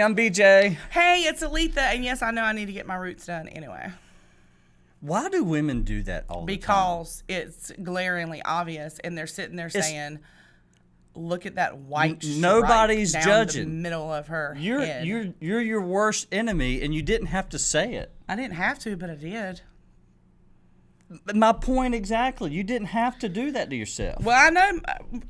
I'm BJ. Hey, it's Aletha, and yes, I know I need to get my roots done anyway. Why do women do that all the time? Because it's glaringly obvious, and they're sitting there saying, "Look at that white stripe nobody's down judging. the middle of her You're head." you're your worst enemy, and you didn't have to say it. I didn't have to, but I did. My point exactly. You didn't have to do that to yourself. Well, I know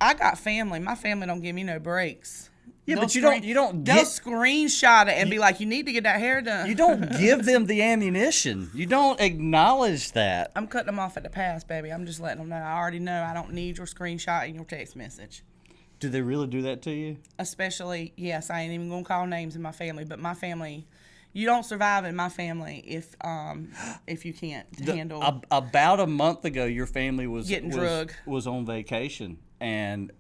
I got family. My family don't give me no breaks. Yeah, They'll but you don't They'll get, screenshot it and be like, "You need to get that hair done." you don't give them the ammunition. You don't acknowledge that. I'm cutting them off at the pass, baby. I'm just letting them know. I already know I don't need your screenshot and your text message. Do they really do that to you? Especially, yes, I ain't even gonna call names in my family, but my family, you don't survive in my family if you can't handle About a month ago, your family was getting drug. was on vacation, and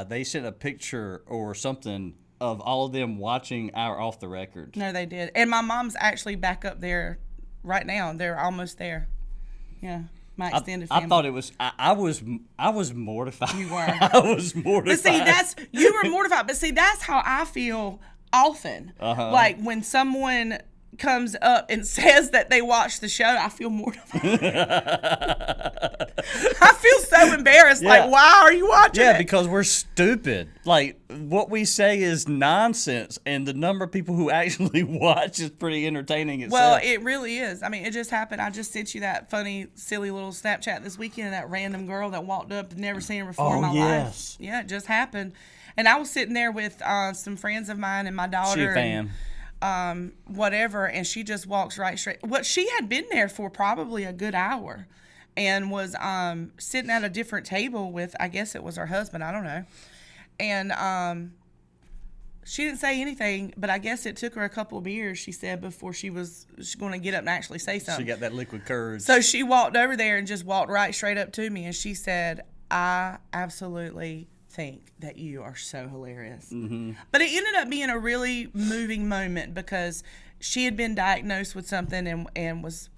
they sent a picture or something of all of them watching our Off the Record. No, they did. And my mom's actually back up there right now. They're almost there. Yeah, my extended family. I thought it was. I was mortified. You were. I was mortified. But see, you were mortified. But see, that's how I feel often. Like when someone comes up and says that they watched the show, I feel mortified. I feel so embarrassed. Yeah. Like, why are you watching it? Yeah, because we're stupid. Like, what we say is nonsense, and the number of people who actually watch is pretty entertaining itself. Well, it really is. I mean, it just happened. I just sent you that funny, silly little Snapchat this weekend of that random girl that walked up and never seen her before in my life. Yeah, it just happened. And I was sitting there with some friends of mine and my daughter. She a fan. Whatever, and she just walks right straight. Well, she had been there for probably a good hour and was sitting at a different table with, I guess it was her husband, I don't know. And she didn't say anything, but I guess it took her a couple of beers, she said, before she was going to get up and actually say something. She got that liquid courage. So she walked over there and just walked right straight up to me, and she said, "I absolutely think that you are so hilarious." Mm-hmm. But it ended up being a really moving moment because she had been diagnosed with something and was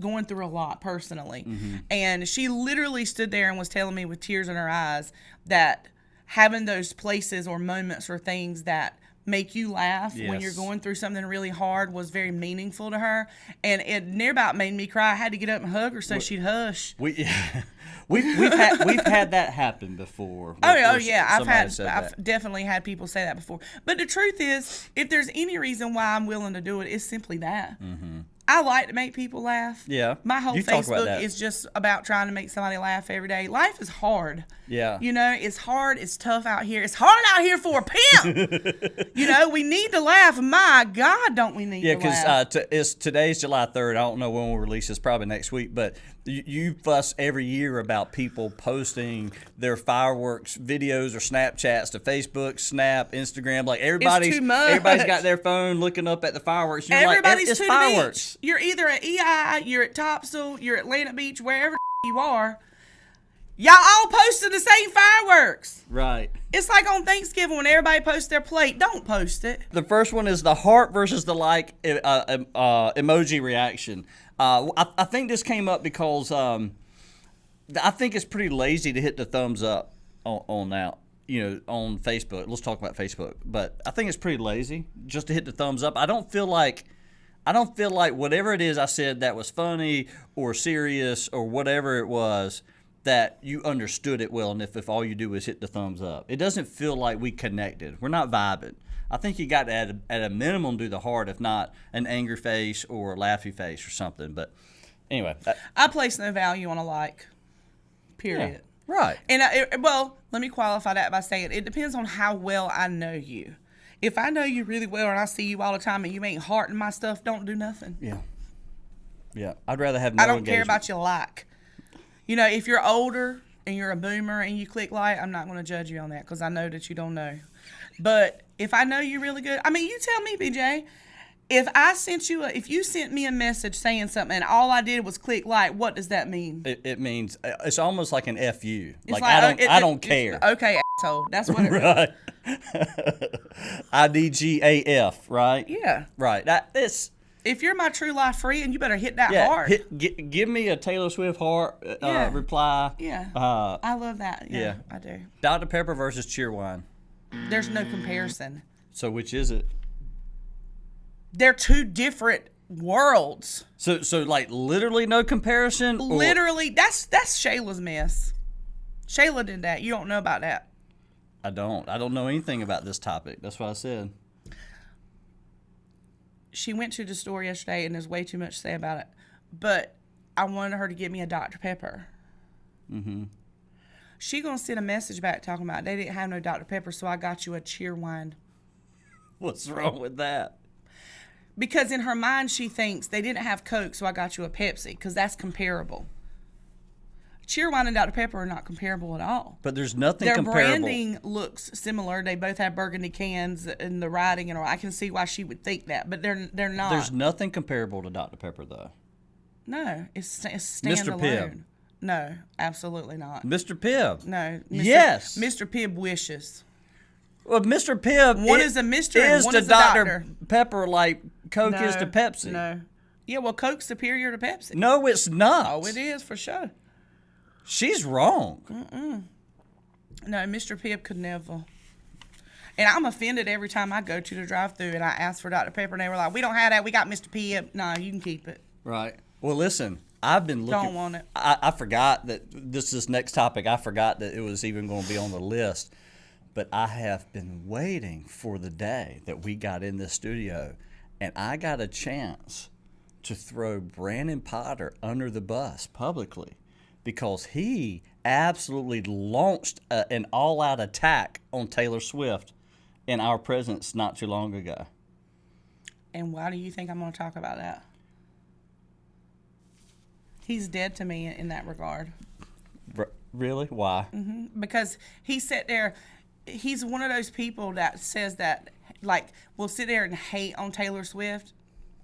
going through a lot personally. Mm-hmm. And she literally stood there and was telling me with tears in her eyes that having those places or moments or things that make you laugh when you're going through something really hard was very meaningful to her. And it near about made me cry. I had to get up and hug her so she'd hush. We've had that happen before. Oh yeah, I've definitely had people say that before. But the truth is, if there's any reason why I'm willing to do it, it's simply that. Mm-hmm. I like to make people laugh. Yeah. My whole Facebook is just about trying to make somebody laugh every day. Life is hard. Yeah. You know, it's hard. It's tough out here. It's hard out here for a pimp. You know, we need to laugh. My God, don't we need to laugh? Yeah, because today's July 3rd. I don't know when we'll release this, probably next week. But you fuss every year about people posting their fireworks videos or Snapchats to Facebook, Snap, Instagram. Like everybody's got their phone looking up at the fireworks. You're everybody's like, it's to fireworks. The beach. You're either at EI, you're at Topsail, you're at Atlantic Beach, wherever you are. Y'all all posting the same fireworks. Right. It's like on Thanksgiving when everybody posts their plate. Don't post it. The first one is the heart versus the like emoji reaction. I think this came up because I think it's pretty lazy to hit the thumbs up on Facebook. Let's talk about Facebook. But I think it's pretty lazy just to hit the thumbs up. I don't feel like whatever it is I said that was funny or serious or whatever it was, that you understood it well enough if all you do is hit the thumbs up. It doesn't feel like we connected. We're not vibing. I think you got to, at a minimum, do the heart, if not an angry face or a laughy face or something. But anyway. I place no value on a like, period. Yeah, right. And, let me qualify that by saying it depends on how well I know you. If I know you really well and I see you all the time and you ain't hearting my stuff, don't do nothing. Yeah. Yeah. I'd rather have no I don't engagement. care about your like. You know, if you're older and you're a boomer and you click like, I'm not going to judge you on that because I know that you don't know. But if I know you really good, I mean, you tell me, BJ, if you sent me a message saying something and all I did was click like, what does that mean? It means it's almost like an FU. It's I don't care. Okay, asshole. That's what it means. Right. IDGAF, right? Yeah. Right. If you're my true life friend, you better hit that Yeah, hard. give me a Taylor Swift heart reply. Yeah. I love that. Yeah, I do. Dr. Pepper versus Cheerwine. There's no comparison. So which is it? They're two different worlds. So like literally no comparison. Literally, that's Shayla's mess. Shayla did that. You don't know about that. I don't know anything about this topic. That's what I said. She went to the store yesterday, and there's way too much to say about it. But I wanted her to get me a Dr. Pepper. Mm-hmm. She gonna send a message back talking about they didn't have no Dr. Pepper, so I got you a Cheerwine. What's wrong with that? Because in her mind, she thinks they didn't have Coke, so I got you a Pepsi, because that's comparable. Cheerwine and Dr. Pepper are not comparable at all. But there's nothing Their comparable. branding looks similar. They both have burgundy cans and the writing and all. I can see why she would think that, but they're not. There's nothing comparable to Dr. Pepper, though. No, it's Mr. standalone. Pibb. No, absolutely not. Mr. Pibb. No. Yes. Mr. Pibb wishes. Well, Mr. Pibb One is a Mr. and is one to is a Dr. doctor. Pepper like Coke is to Pepsi. No. Yeah, well, Coke's superior to Pepsi. No, it's not. Oh, it is for sure. She's wrong. No, Mr. Pibb could never. And I'm offended every time I go to the drive-thru and I ask for Dr. Pepper, and they were like, "We don't have that. We got Mr. Pibb." No, you can keep it. Right. Well, listen, I've been looking. Don't want it. I forgot that this next topic. I forgot that it was even going to be on the list. But I have been waiting for the day that we got in this studio, and I got a chance to throw Brandon Potter under the bus publicly because he absolutely launched an all-out attack on Taylor Swift in our presence not too long ago. And why do you think I'm going to talk about that? He's dead to me in that regard. Really? Why? Because he sat there. He's one of those people that says that, like, will sit there and hate on Taylor Swift.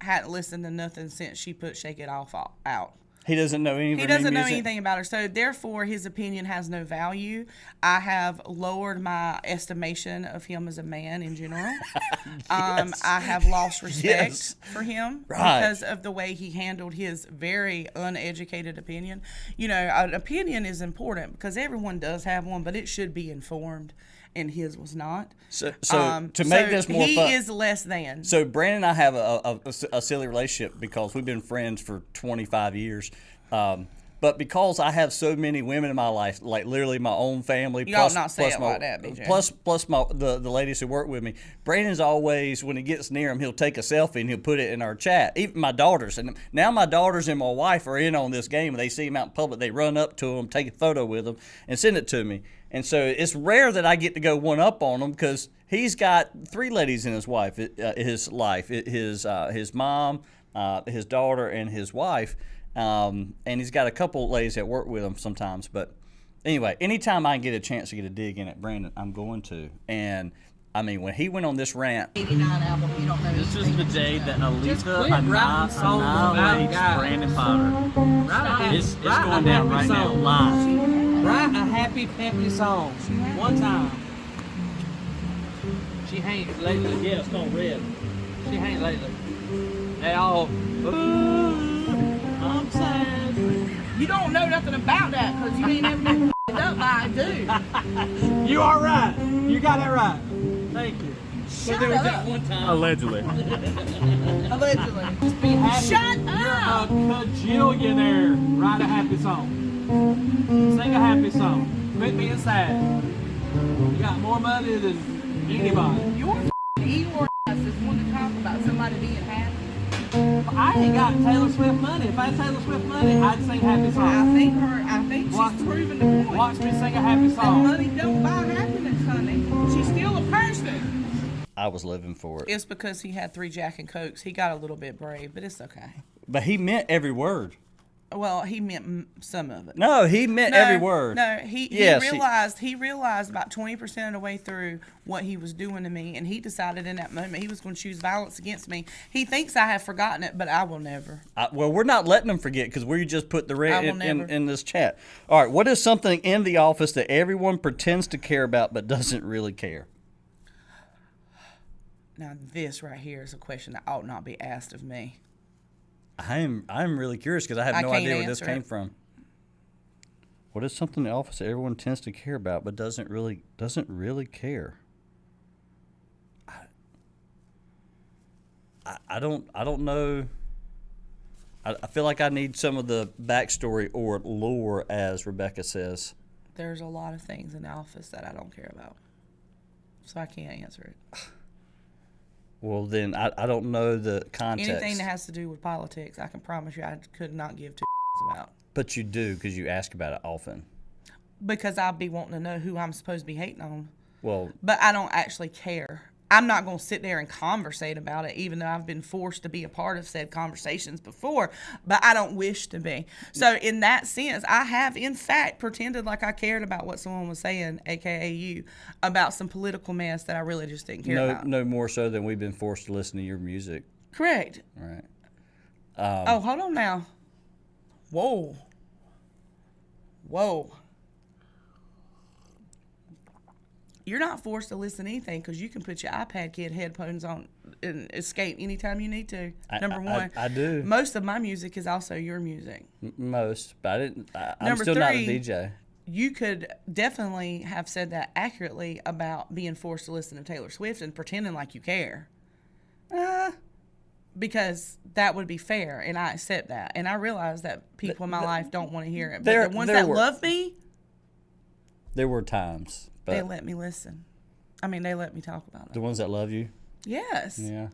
Hadn't listened to nothing since she put "Shake It Off" out. He doesn't know any of her He new doesn't know music? anything about her, so therefore his opinion has no value. I have lowered my estimation of him as a man in general. I have lost respect Yes. for him Right. because of the way he handled his very uneducated opinion. You know, an opinion is important because everyone does have one, but it should be informed, and his was not. So to make this more he fun, is less than. So Brandon and I have a silly relationship because we've been friends for 25 years. But because I have so many women in my life, like literally my own family, You ought not say it like that, BJ. plus the ladies who work with me, Brandon's always, when he gets near them, he'll take a selfie and he'll put it in our chat. Even my daughters, and now my daughters and my wife are in on this game. When they see him out in public, they run up to him, take a photo with him, and send it to me. And so it's rare that I get to go one up on him because he's got 3 ladies in his life, his mom, his daughter, and his wife. And he's got a couple ladies that work with him sometimes. But anyway, anytime I can get a chance to get a dig in at Brandon, I'm going to. And I mean, when he went on this rant, 89 album, you don't know. This is the day that Just Aletha quit writing songs about annihilates guys. Brandon Potter. Write It's a going down happy right now, song. live. Write a happy, peppy song. One time. She ain't lately. Yeah, it's called Red. She ain't lately. They all, ooh, I'm sad. You don't know nothing about that because you ain't ever been f***ed up by a dude. You are right. You got it right. Thank you. Shut up. One time. Allegedly. Allegedly. Just be happy. Shut You're up. a cajillionaire. Write a happy song. Sing a happy song. Quit being sad. You got more money than anybody. Your evil ass is one to talk about somebody being happy. I ain't got Taylor Swift money. If I had Taylor Swift money, I'd sing happy I songs. think Watch- she's proven the point. Watch me sing a happy That song. money don't buy happiness, honey. She's still a person. I was living for it. It's because he had 3 Jack and Cokes. He got a little bit brave, but it's okay. But he meant every word. Well, he meant some of it. No, he meant every word. No, he Yes, realized about 20% of the way through what he was doing to me, and he decided in that moment he was going to choose violence against me. He thinks I have forgotten it, but I will never. Well, we're not letting them forget because we just put the I rant will never. in this chat. All right, what is something in the office that everyone pretends to care about but doesn't really care? Now, this right here is a question that ought not be asked of me. I'm really curious because I have I no can't idea where this answer came it. from. What is something in the office that everyone tends to care about but doesn't really care? I don't know. I feel like I need some of the backstory or lore, as Rebecca says. There's a lot of things in the office that I don't care about, so I can't answer it. Well, then I don't know the context. Anything that has to do with politics, I can promise you I could not give two about. But you do, because you ask about it often. Because I'd be wanting to know who I'm supposed to be hating on. Well, But I don't actually care. I'm not going to sit there and conversate about it, even though I've been forced to be a part of said conversations before, but I don't wish to be. So in that sense, I have, in fact, pretended like I cared about what someone was saying, a.k.a. you, about some political mess that I really just didn't care about. no more so than we've been forced to listen to your music. Correct. Right. Oh, hold on now. Whoa. You're not forced to listen to anything because you can put your iPad kid headphones on and escape anytime you need to. Number one. I do. Most of my music is also your music. Most, but I'm Number still not a three, DJ. You could definitely have said that accurately about being forced to listen to Taylor Swift and pretending like you care. Because that would be fair, and I accept that. And I realize that people in my life don't want to hear it. But the ones that love me, there were times. But they let me listen. I mean, they let me talk about it. the ones that love you? Yes. Yeah.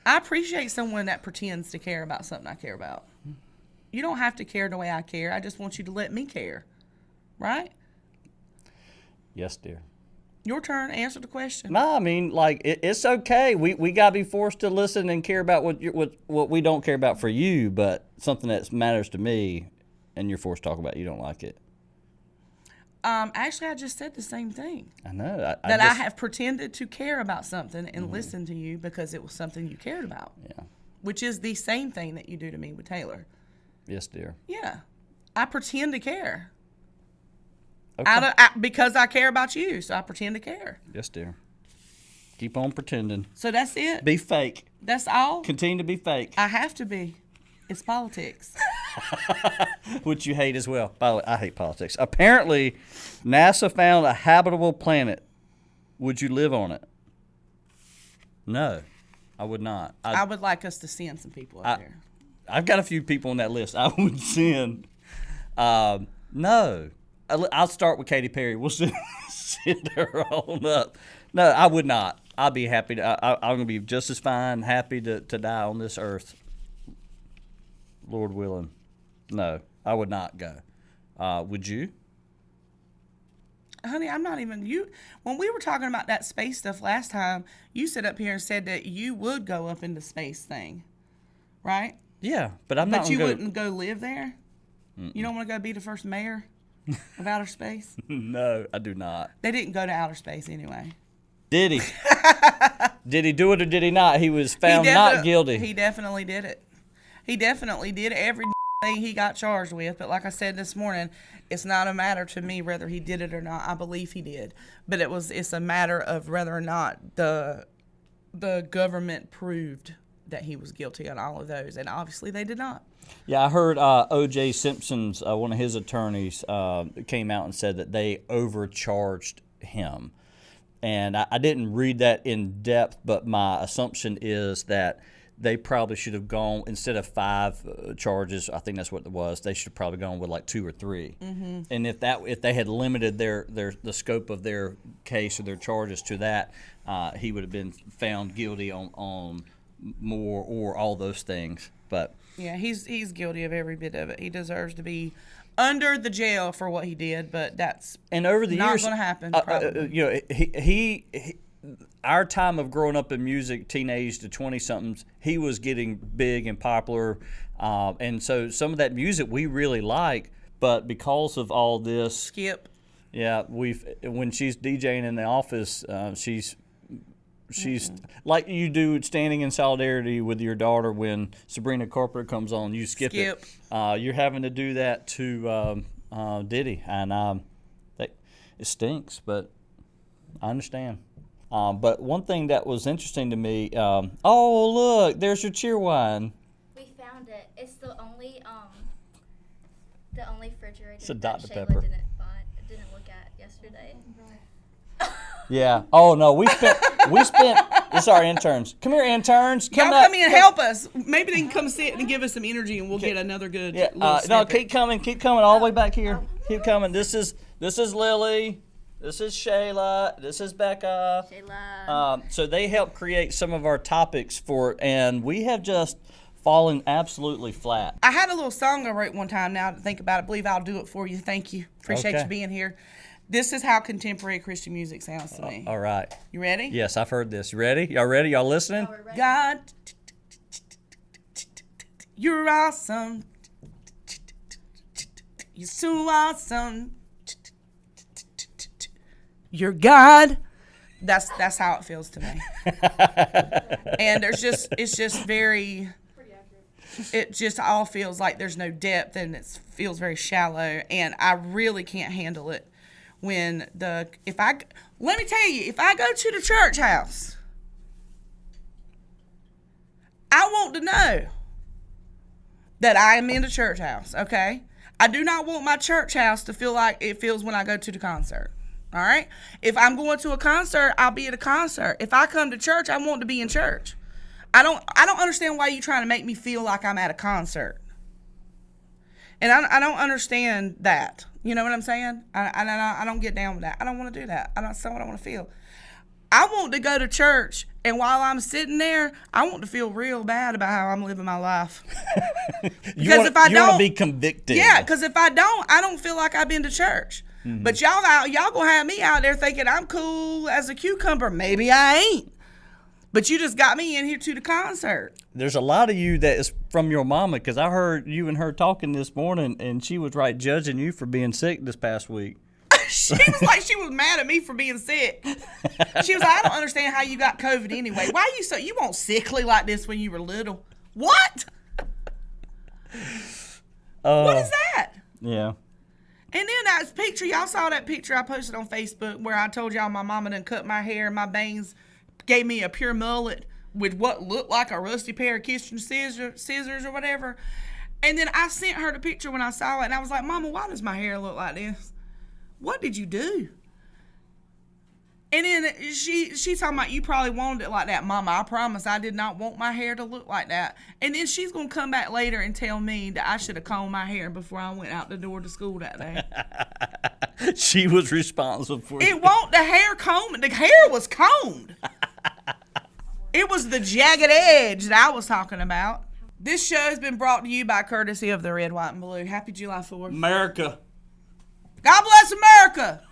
I appreciate someone that pretends to care about something I care about. You don't have to care the way I care. I just want you to let me care. Right? Yes, dear. Your turn. Answer the question. No, I mean, like, it's okay. We got to be forced to listen and care about what we don't care about for you, but something that matters to me and you're forced to talk about, you don't like it. Actually, I just said the same thing. I know. I have pretended to care about something and listen to you because it was something you cared about. Yeah. Which is the same thing that you do to me with Taylor. Yes, dear. Yeah. I pretend to care. Okay. Because I care about you, so I pretend to care. Yes, dear. Keep on pretending. So that's it. Be fake. That's all. Continue to be fake. I have to be. It's politics. Which you hate as well. By the way, I hate politics. Apparently, NASA found a habitable planet. Would you live on it? No, I would not. I would like us to send some people up there. I've got a few people on that list I would send. No. I'll start with Katy Perry. We'll send her on up. No, I would not. I'd be happy to. I'm going to be just as fine, happy to die on this earth. Lord willing. No, I would not go. Would you? Honey, I'm not even you. When we were talking about that space stuff last time, you stood up here and said that you would go up into space thing, right? Yeah, but I'm not. But you wouldn't go live there. You don't want to go be the first mayor of outer space. No, I do not. They didn't go to outer space anyway. Did he? Did he do it or did he not? He was found not guilty. He definitely did it. He definitely did every thing he got charged with. But like I said this morning, it's not a matter to me whether he did it or not. I believe he did. But it's a matter of whether or not the government proved that he was guilty on all of those. And obviously they did not. Yeah, I heard O.J. Simpson's, one of his attorneys, came out and said that they overcharged him. And I didn't read that in depth, but my assumption is that they probably should have gone, instead of 5 charges, I think that's what it was, they should have probably gone with like 2 or 3. Mm-hmm. And if they had limited the scope of their case or their charges to that, he would have been found guilty on more or all those things. But yeah, he's guilty of every bit of it. He deserves to be under the jail for what he did, but that's over the not years, going to happen. Probably. He our time of growing up in music, teenage to 20-somethings, he was getting big and popular, and so some of that music we really like, but because of all this, Skip. Yeah, when she's DJing in the office, she's like you do, standing in solidarity with your daughter when Sabrina Carpenter comes on. You skip it. You're having to do that to Diddy, and it stinks, but I understand. But one thing that was interesting to me, oh look, there's your cheer wine. We found it. It's the only refrigerator It's a that Dr. Shayla Pepper. didn't look at yesterday. Yeah. Oh no, we spent. It's our interns. Come here, interns. Y'all up. come in and help us. Maybe they can come sit and give us some energy, and we'll get another good. Yeah. little No, snippet. keep coming all the way back here. Keep coming. This is Lily. This is Shayla. This is Becca. Shayla. So they helped create some of our topics and we have just fallen absolutely flat. I had a little song I wrote one time. Now to think about it, believe I'll do it for you. Thank you. Appreciate Okay. you being here. This is how contemporary Christian music sounds to me. All right. You ready? Yes, I've heard this. You ready? Y'all ready? Y'all listening? God, you're awesome. You're so awesome. You're God. That's how it feels to me. And it's just very. It just all feels like there's no depth and it feels very shallow. And I really can't handle it when let me tell you, if I go to the church house, I want to know that I am in the church house, okay? I do not want my church house to feel like it feels when I go to the concert, all right? If I'm going to a concert, I'll be at a concert. If I come to church, I want to be in church. I don't understand why you're trying to make me feel like I'm at a concert. And I don't understand that. You know what I'm saying? I don't get down with that. I don't want to do that. That's not what I want to feel. I want to go to church, and while I'm sitting there, I want to feel real bad about how I'm living my life. You want to be convicted. Yeah, because if I don't feel like I've been to church. Mm-hmm. But y'all gonna have me out there thinking I'm cool as a cucumber. Maybe I ain't. But you just got me in here to the concert. There's a lot of you that is from your mama, because I heard you and her talking this morning, and she was judging you for being sick this past week. She was like, she was mad at me for being sick. She was like, I don't understand how you got COVID anyway. Why you weren't sickly like this when you were little? What? What is that? Yeah. And then that picture, y'all saw that picture I posted on Facebook where I told y'all my mama done cut my hair and my bangs gave me a pure mullet with what looked like a rusty pair of kitchen scissors or whatever. And then I sent her the picture when I saw it, and I was like, Mama, why does my hair look like this? What did you do? And then she's talking about, you probably wanted it like that. Mama, I promise I did not want my hair to look like that. And then she's going to come back later and tell me that I should have combed my hair before I went out the door to school that day. She was responsible for it. It wasn't the hair combed. The hair was combed. It was the jagged edge that I was talking about. This show has been brought to you by courtesy of the Red, White, and Blue. Happy July 4th. America. God bless America.